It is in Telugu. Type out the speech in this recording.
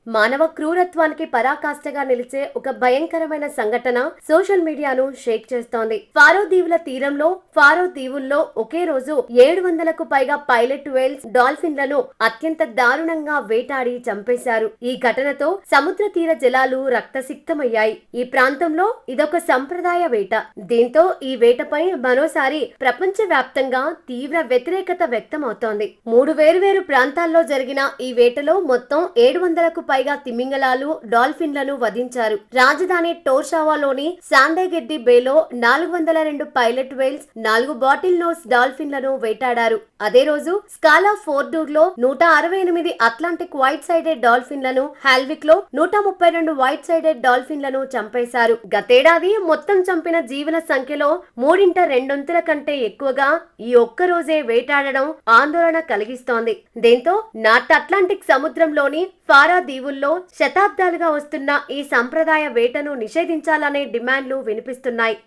మానవ క్రూరత్వానికి పరాకాష్ఠగా నిలిచే ఒక భయంకరమైన సంఘటన సోషల్ మీడియాను షేక్ చేస్తోంది. ఫారో దీవుల తీరంలో ఫారో దీవుల్లో ఒకే రోజు 700కు పైగా పైలట్ వేల్స్, డాల్ఫిన్లను అత్యంత దారుణంగా వేటాడి చంపేశారు. ఈ ఘటనతో సముద్ర తీర జలాలు రక్తసిక్తమయ్యాయి. ఈ ప్రాంతంలో ఇదొక సంప్రదాయ వేట. దీంతో ఈ వేటపై మరోసారి ప్రపంచ వ్యాప్తంగా తీవ్ర వ్యతిరేకత వ్యక్తమవుతోంది. 3 వేర్వేరు ప్రాంతాల్లో జరిగిన ఈ వేటలో మొత్తం 700కు పైగా తిమింగలాలు, డాల్ఫిన్లను వధించారు. రాజధాని టోర్షావాలోని శాండేగెడ్డి బేలో 402 పైలట్ వేల్స్, 4 బాటిల్ నోస్ డాల్ఫిన్లను వేటాడారు. అదే రోజు స్కాలా ఫోర్డూర్లో 168 అట్లాంటిక్ వైట్ సైడెడ్ డాల్ఫిన్లను, హాల్విక్ లో 132 వైట్ సైడెడ్ డాల్ఫిన్లను చంపేశారు. గతేడాది మొత్తం చంపిన జీవుల సంఖ్యలో 2 కంటే ఎక్కువగా ఈ ఒక్క రోజే వేటాడడం ఆందోళన కలిగిస్తోంది. దీంతో నార్త్ అట్లాంటిక్ సముద్రంలోని ఫారో దీవుల్లో శతాబ్దాలుగా వస్తున్న ఈ సంప్రదాయ వేటను నిషేధించాలనే డిమాండ్లు వినిపిస్తున్నాయి.